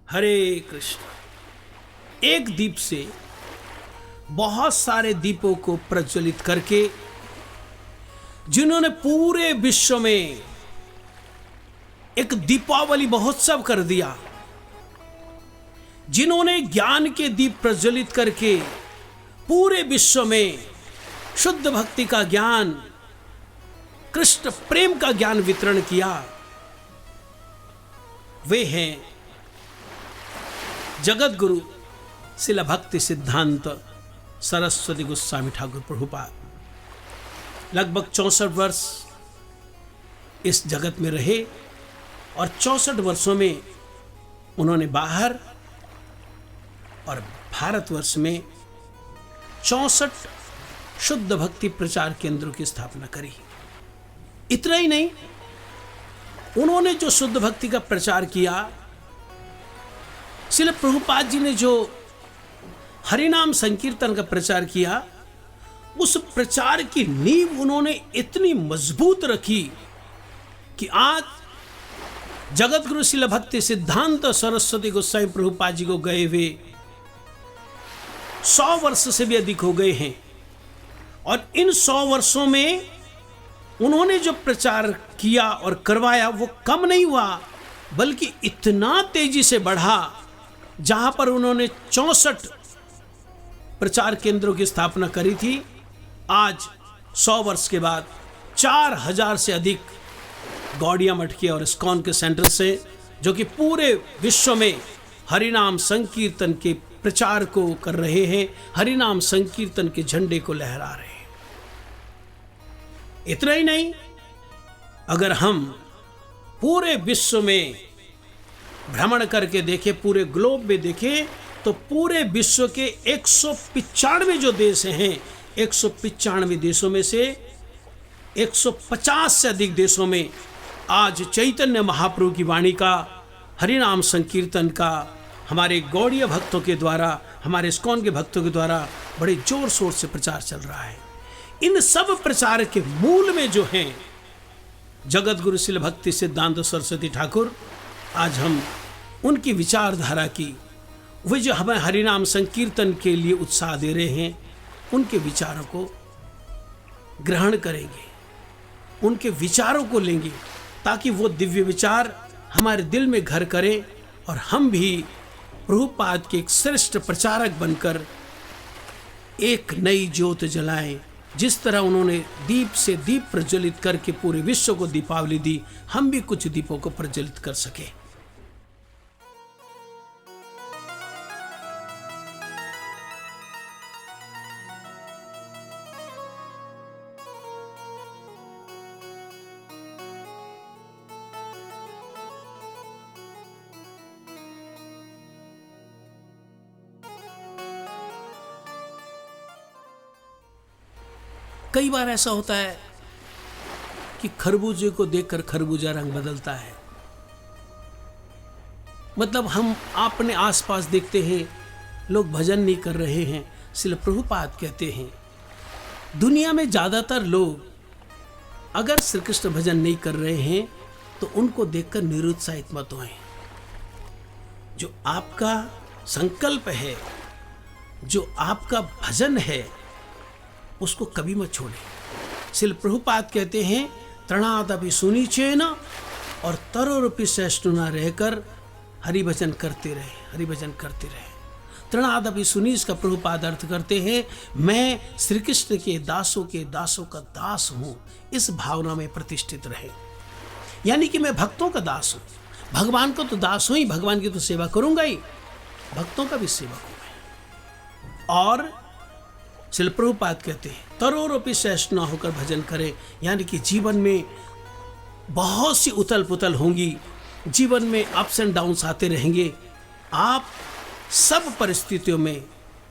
हरे कृष्ण। एक दीप से बहुत सारे दीपों को प्रज्वलित करके जिन्होंने पूरे विश्व में एक दीपावली महोत्सव कर दिया, जिन्होंने ज्ञान के दीप प्रज्वलित करके पूरे विश्व में शुद्ध भक्ति का ज्ञान, कृष्ण प्रेम का ज्ञान वितरण किया, वे हैं जगत गुरु श्रील भक्ति सिद्धांत सरस्वती गोस्वामी ठाकुर प्रभुपाद। लगभग 64 वर्ष इस जगत में रहे और 64 वर्षों में उन्होंने बाहर और भारतवर्ष में 64 शुद्ध भक्ति प्रचार केंद्रों की स्थापना करी। इतना ही नहीं, उन्होंने जो शुद्ध भक्ति का प्रचार किया, श्रील प्रभुपाद जी ने जो हरिनाम संकीर्तन का प्रचार किया, उस प्रचार की नींव उन्होंने इतनी मजबूत रखी कि आज जगत गुरु श्रील भक्ति सिद्धांत सरस्वती गोस्वामी प्रभुपाद जी को गए हुए 100 वर्ष से भी अधिक हो गए हैं। और इन 100 वर्षों में उन्होंने जो प्रचार किया और करवाया वो कम नहीं हुआ, बल्कि इतना तेजी से बढ़ा। जहां पर उन्होंने 64 प्रचार केंद्रों की स्थापना करी थी, आज 100 वर्ष के बाद 4000 से अधिक गौड़िया मठ के और इस्कॉन के सेंटर से, जो कि पूरे विश्व में हरिनाम संकीर्तन के प्रचार को कर रहे हैं, हरिनाम संकीर्तन के झंडे को लहरा रहे हैं। इतना ही नहीं, अगर हम पूरे विश्व में भ्रमण करके देखें, पूरे ग्लोब में देखें, तो पूरे विश्व के 195 जो देश हैं, 195 देशों में से 150 से अधिक देशों में आज चैतन्य महाप्रभु की वाणी का, हरिनाम संकीर्तन का हमारे गौड़ीय भक्तों के द्वारा, हमारे इस्कॉन के भक्तों के द्वारा बड़े जोर शोर से प्रचार चल रहा है। इन सब प्रचार के मूल में जो हैं जगत गुरु श्रील भक्ति सिद्धांत सरस्वती ठाकुर, आज हम उनकी विचारधारा की, वे जो हमें हरिनाम संकीर्तन के लिए उत्साह दे रहे हैं, उनके विचारों को ग्रहण करेंगे, उनके विचारों को लेंगे, ताकि वो दिव्य विचार हमारे दिल में घर करें और हम भी प्रभुपाद के एक श्रेष्ठ प्रचारक बनकर एक नई ज्योत जलाएं। जिस तरह उन्होंने दीप से दीप प्रज्वलित करके पूरे विश्व को दीपावली दी, हम भी कुछ दीपों को प्रज्वलित कर सके। कई बार ऐसा होता है कि खरबूजे को देखकर खरबूजा रंग बदलता है। मतलब हम अपने आसपास देखते हैं लोग भजन नहीं कर रहे हैं। श्रील प्रभुपाद कहते हैं दुनिया में ज़्यादातर लोग अगर श्री कृष्ण भजन नहीं कर रहे हैं तो उनको देखकर निरुत्साहित मत होएं। जो आपका संकल्प है, जो आपका भजन है, उसको कभी मत छोड़े। श्रील प्रभुपाद कहते हैं तृणादपि सुनीचेन, और तरोरूपी सहिष्णुना रहकर हरिभजन करते रहे, हरिभजन करते रहे। तृणादपि सुनीच का प्रभुपाद अर्थ करते हैं मैं श्री कृष्ण के दासों का दास हूँ, इस भावना में प्रतिष्ठित रहे। यानी कि मैं भक्तों का दास हूँ, भगवान को तो दास हूँ ही, भगवान की तो सेवा करूँगा ही, भक्तों का भी सेवा करूँगा। और श्रील प्रभुपाद कहते हैं तरोरूपी सहिष्णु होकर भजन करें। यानी कि जीवन में बहुत सी उथल पुथल होंगी, जीवन में अप्स एंड डाउन्स आते रहेंगे। आप सब परिस्थितियों में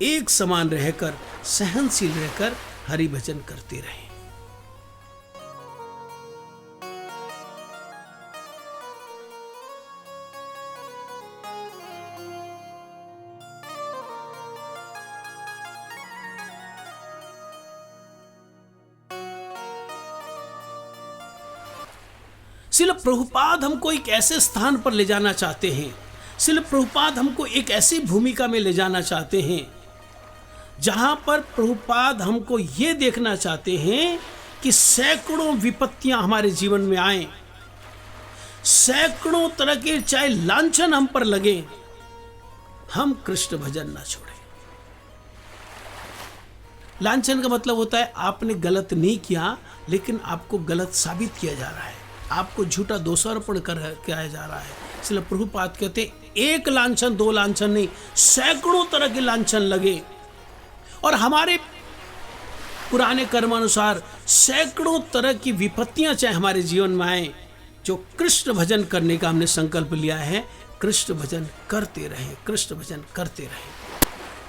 एक समान रहकर, सहनशील रहकर हरि भजन करते रहें। श्रील प्रभुपाद हमको एक ऐसे स्थान पर ले जाना चाहते हैं, श्रील प्रभुपाद हमको एक ऐसी भूमिका में ले जाना चाहते हैं जहां पर प्रभुपाद हमको ये देखना चाहते हैं कि सैकड़ों विपत्तियां हमारे जीवन में आए, सैकड़ों तरह के चाहे लांछन हम पर लगे, हम कृष्ण भजन ना छोड़ें। लांछन का मतलब होता है आपने गलत नहीं किया लेकिन आपको गलत साबित किया जा रहा है, आपको झूठा दोषारोपण किया जा रहा है। इसलिए प्रभुपाद कहते एक लांछन दो लांछन नहीं, सैकड़ों तरह के लांछन लगे और हमारे पुराने कर्मानुसार सैकड़ों तरह की विपत्तियां चाहे हमारे जीवन में आए, जो कृष्ण भजन करने का हमने संकल्प लिया है, कृष्ण भजन करते रहें, कृष्ण भजन करते रहें।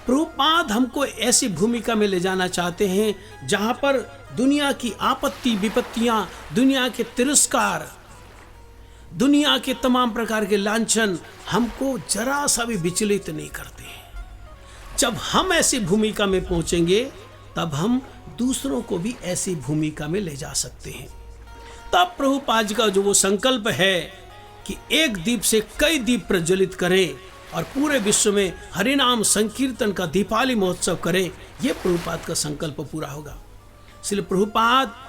प्रभुपाद हमको ऐसी भूमिका में ले जाना चाहते हैं जहां पर दुनिया की आपत्ति विपत्तियां, दुनिया के तिरस्कार, दुनिया के तमाम प्रकार के लांछन हमको जरा सा भी विचलित नहीं करते हैं। जब हम ऐसी भूमिका में पहुंचेंगे तब हम दूसरों को भी ऐसी भूमिका में ले जा सकते हैं। तब प्रभुपाद का जो वो संकल्प है कि एक दीप से कई दीप प्रज्वलित करें और पूरे विश्व में हरिनाम संकीर्तन का दीपावली महोत्सव करें, यह प्रभुपाद का संकल्प पूरा होगा। इसलिए प्रभुपाद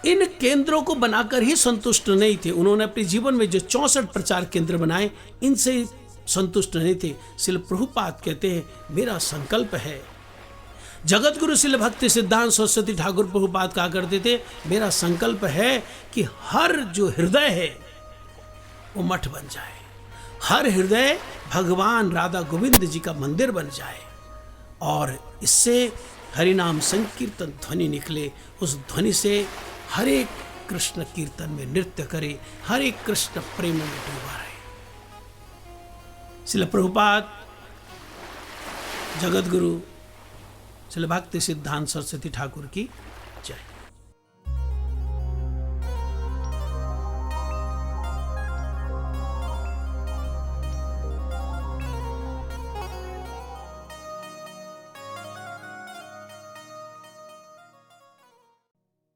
इन केंद्रों को बनाकर ही संतुष्ट नहीं थे। उन्होंने अपने जीवन में जो 64 प्रचार केंद्र बनाए, इनसे संतुष्ट नहीं थे। इसलिए प्रभुपाद कहते हैं मेरा संकल्प है। जगत गुरु श्रील भक्ति सिद्धांत सरस्वती ठाकुर प्रभुपाद कहा करते थे मेरा संकल्प है कि हर जो हृदय है वो मठ बन जाए, हर हृदय भगवान राधा गोविंद जी का मंदिर बन जाए और इससे हरिनाम संकीर्तन ध्वनि निकले। उस ध्वनि से हरे कृष्ण कीर्तन में नृत्य करे, हरे कृष्ण प्रेम में डूबा रहे। श्रील प्रभुपाद जगत गुरु श्रील भक्ति सिद्धांत सरस्वती ठाकुर की जय।